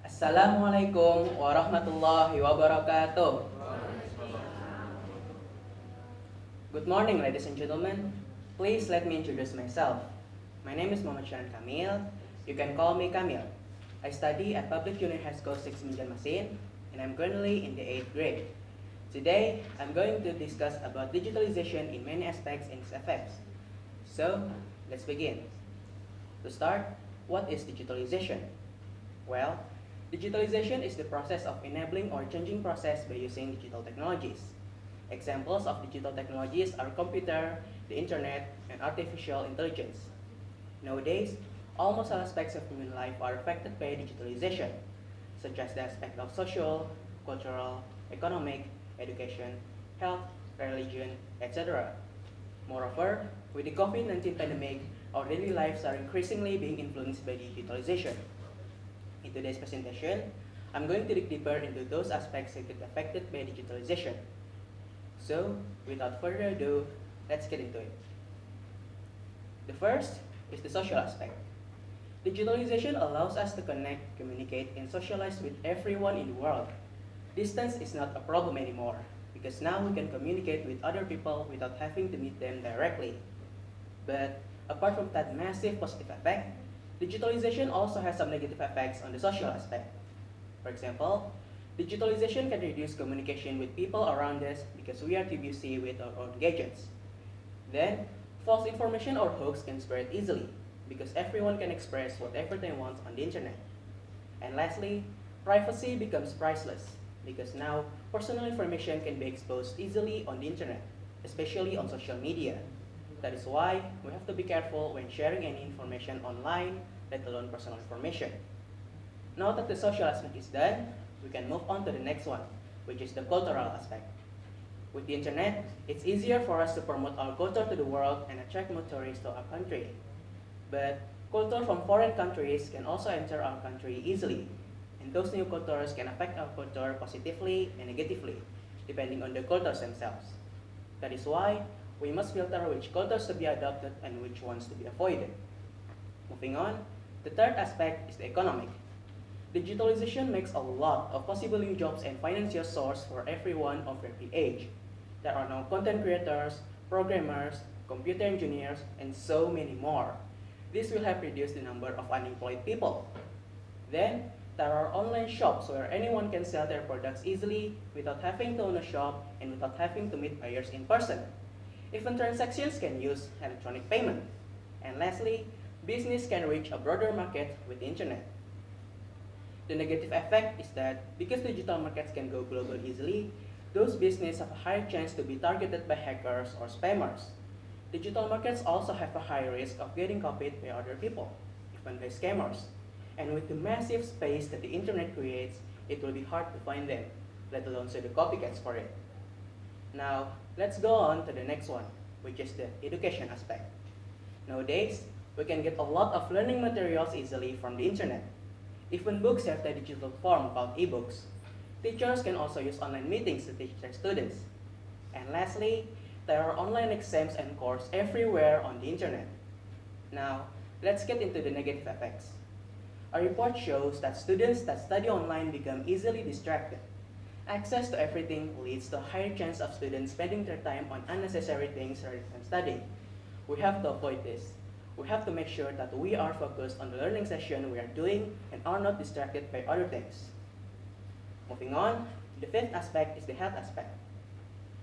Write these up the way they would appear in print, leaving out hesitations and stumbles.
Assalamualaikum warahmatullahi wabarakatuh. Good morning, ladies and gentlemen. Please let me introduce myself. My name is Kamil. You can call me Kamil. I study at Public Junior High School 6 Banjarmasin, and I'm currently in the 8th grade. Today, I'm going to discuss about digitalization in many aspects and its effects. So, let's begin. To start, what is digitalization? Well, digitalization is the process of enabling or changing process by using digital technologies. Examples of digital technologies are computer, the internet, and artificial intelligence. Nowadays, almost all aspects of human life are affected by digitalization, such as the aspect of social, cultural, economic, education, health, religion, etc. Moreover, with the COVID-19 pandemic, our daily lives are increasingly being influenced by digitalization. In today's presentation, I'm going to dig deeper into those aspects that get affected by digitalization. So, without further ado, let's get into it. The first is the social aspect. Digitalization allows us to connect, communicate, and socialize with everyone in the world. Distance is not a problem anymore, because now we can communicate with other people without having to meet them directly. But apart from that massive positive effect, digitalization also has some negative effects on the social aspect. For example, digitalization can reduce communication with people around us because we are too busy with our own gadgets. Then, false information or hoax can spread easily because everyone can express whatever they want on the internet. And lastly, privacy becomes priceless because now personal information can be exposed easily on the internet, especially on social media. That is why we have to be careful when sharing any information online, let alone personal information. Now that the social aspect is done, we can move on to the next one, which is the cultural aspect. With the internet, it's easier for us to promote our culture to the world and attract more tourists to our country. But culture from foreign countries can also enter our country easily, and those new cultures can affect our culture positively and negatively, depending on the cultures themselves. That is why we must filter which cultures to be adopted and which ones to be avoided. Moving on, the third aspect is the economic. Digitalization makes a lot of possible new jobs and financial source for everyone of every age. There are now content creators, programmers, computer engineers, and so many more. This will help reduce the number of unemployed people. Then, there are online shops where anyone can sell their products easily without having to own a shop and without having to meet buyers in person. Even transactions can use electronic payment. And lastly, business can reach a broader market with the internet. The negative effect is that because digital markets can go global easily, those businesses have a higher chance to be targeted by hackers or spammers. Digital markets also have a high risk of getting copied by other people, even by scammers. And with the massive space that the internet creates, it will be hard to find them, let alone see the copycats for it. Now, let's go on to the next one, which is the education aspect. Nowadays, we can get a lot of learning materials easily from the internet. Even books have the digital form called ebooks. Teachers can also use online meetings to teach their students. And lastly, there are online exams and courses everywhere on the internet. Now, let's get into the negative effects. A report shows that students that study online become easily distracted. Access to everything leads to a higher chance of students spending their time on unnecessary things rather than studying. We have to avoid this. We have to make sure that we are focused on the learning session we are doing and are not distracted by other things. Moving on, the fifth aspect is the health aspect.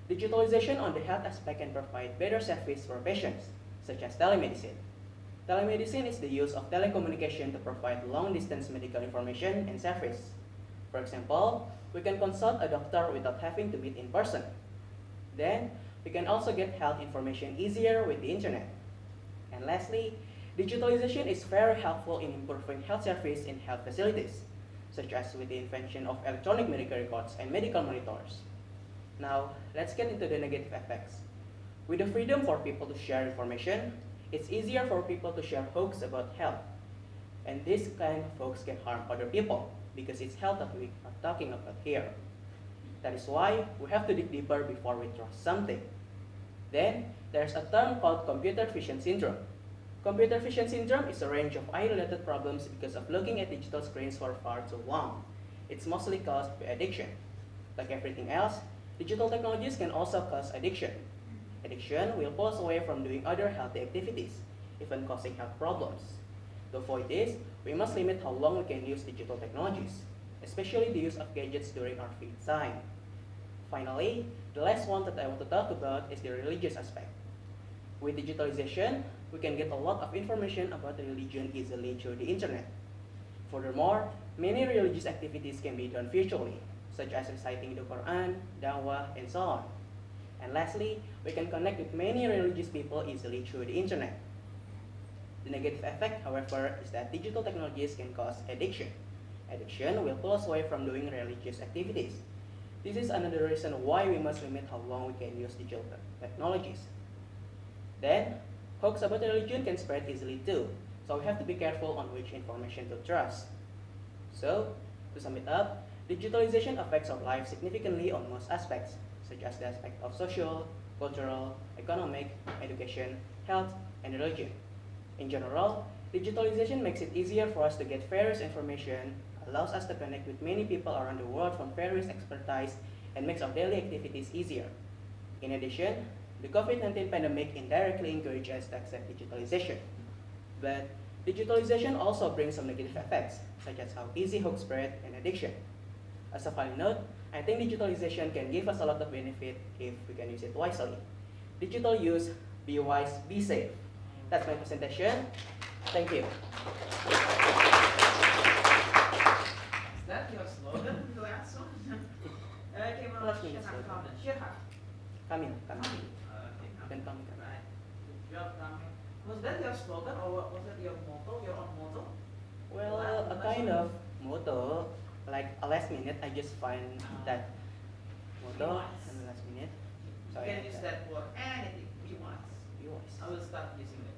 Digitalization on the health aspect can provide better service for patients, such as telemedicine. Telemedicine is the use of telecommunication to provide long-distance medical information and service. For example, we can consult a doctor without having to meet in person. Then, we can also get health information easier with the internet. And lastly, digitalization is very helpful in improving health service in health facilities, such as with the invention of electronic medical records and medical monitors. Now, let's get into the negative effects. With the freedom for people to share information, it's easier for people to share hoax about health. And this kind of hoax can harm other people because it's health that we are talking about here. That is why we have to dig deeper before we trust something. Then, there's a term called computer vision syndrome. Computer vision syndrome is a range of eye-related problems because of looking at digital screens for far too long. It's mostly caused by addiction. Like everything else, digital technologies can also cause addiction. Addiction will pull us away from doing other healthy activities, even causing health problems. To avoid this, we must limit how long we can use digital technologies, especially the use of gadgets during our free time. Finally, the last one that I want to talk about is the religious aspect. With digitalization, we can get a lot of information about religion easily through the internet. Furthermore, many religious activities can be done virtually, such as reciting the Quran, dawah, and so on. And lastly, we can connect with many religious people easily through the internet. The negative effect, however, is that digital technologies can cause addiction. Addiction will pull us away from doing religious activities. This is another reason why we must limit how long we can use digital technologies. Then, hoax about religion can spread easily too, so we have to be careful on which information to trust. So, to sum it up, digitalization affects our life significantly on most aspects, such as the aspect of social, cultural, economic, education, health, and religion. In general, digitalization makes it easier for us to get various information, allows us to connect with many people around the world from various expertise, and makes our daily activities easier. In addition, the COVID-19 pandemic indirectly encouraged us to accept digitalization. But digitalization also brings some negative effects, such as how easy hoax spread and addiction. As a final note, I think digitalization can give us a lot of benefit if we can use it wisely. Digital use, be wise, be safe. That's my presentation. Thank you. Is that your slogan, the last one? Okay, well, Last minute Syirhan, slogan. Syirhan. Kamil. Okay, You can call me Kamil. right. Good job, Kamil. Was that your slogan or was that your motto, your own motto? Well, a kind of motto, like a last minute, I just find that motto Wise. in the last minute. You I can like use that for anything. Be wise. Be wise. I will start using it.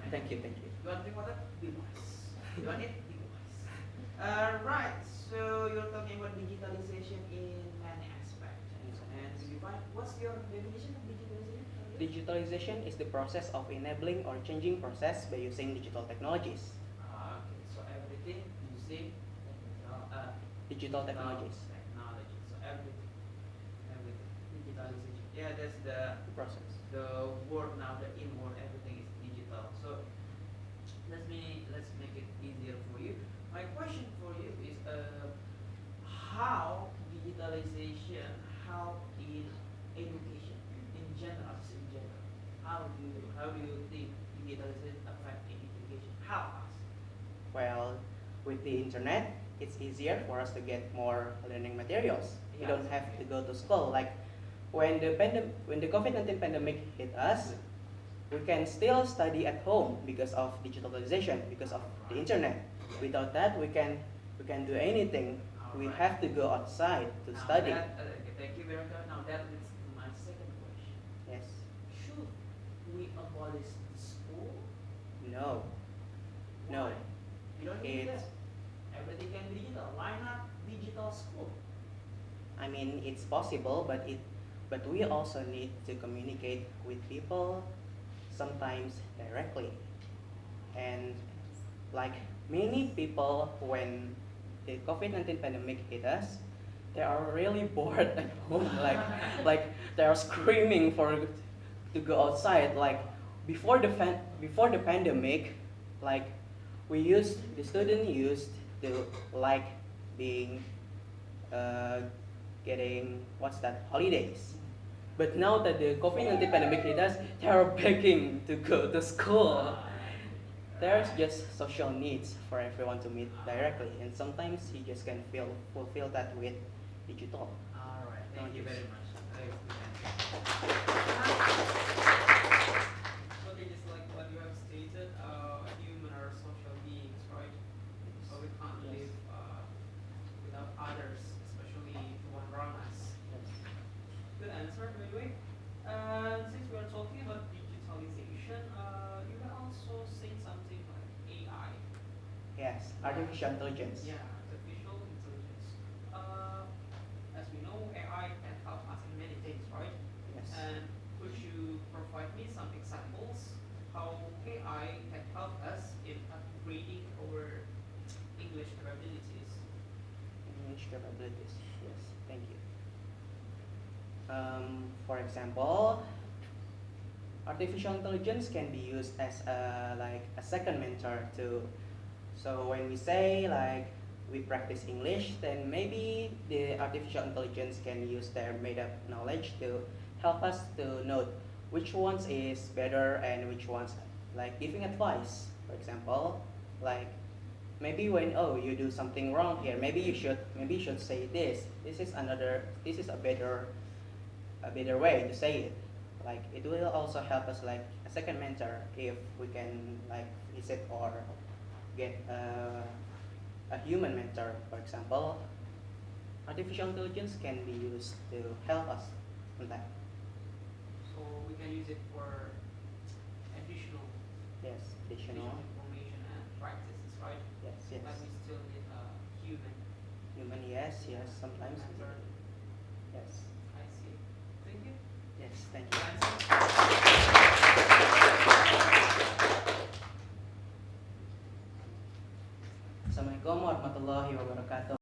Thank you, thank you. You want drink water? Be wise. You want it? Be wise. Right. So you're talking about digitalization in many aspects. And to define, what's your definition of digitalization? Digitalization is the process of enabling or changing process by using digital technologies. Okay, so everything using Digital technologies. Technology. So everything, digitalization. Yeah, that's The process. the word now. The in word, everything is digital. So let's make it easier for you. My question for you is how digitalization help in education in general, just in general. How do you think digitalization affect in education? How us? Well, with the internet, it's easier for us to get more learning materials. We Yeah, don't have to go to school. Like when the COVID-19 pandemic hit us, we can still study at home because of digitalization, because of the internet. Without that, we can do anything. We Alright. have to go outside to Now study. okay, thank you very much. Now that leads to my second question. Yes. Should we abolish the school? No. No. Why? You don't need It's- that. Everything can be digital. Why not digital school? I mean, it's possible, but we also need to communicate with people, sometimes directly. And like many people, when the COVID-19 pandemic hit us, they are really bored at home. Like they are screaming to go outside. Like before the pandemic, like the student used to like being getting what's that holidays. But now that the COVID-19 pandemic hit us, they are begging to go to school. There's just social needs for everyone to meet directly, and sometimes you just can fulfill that with digital. All right. Thank you very much. Very good Okay, just like what you have stated, human are social beings, right? So we can't live without others, especially the one around us. Good answer, by the way. Since we are talking about digitalization, you can also say something like AI. Yes, artificial intelligence. Yeah, artificial intelligence. As we know, AI can help us in many things, right? Yes. And could you provide me some examples how AI can help us in upgrading our English capabilities. English capabilities. Yes, thank you. For example, artificial intelligence can be used as a second mentor to. So when we say like we practice English, then maybe the artificial intelligence can use their made-up knowledge to help us to note which ones is better and which ones like giving advice. For example, like maybe when you do something wrong here, maybe you should say this. This is a better way to say it. Like it will also help us like a second mentor if we can like visit or get a human mentor. For example, artificial intelligence can be used to help us on that. So we can use it for additional Yes, additional. information and practices, right? Yes, yes. But we still need a human Human, yes, yes. Sometimes. mentor. Yes, I see. Thank you. yes. Thank you. Assalamualaikum warahmatullahi wabarakatuh.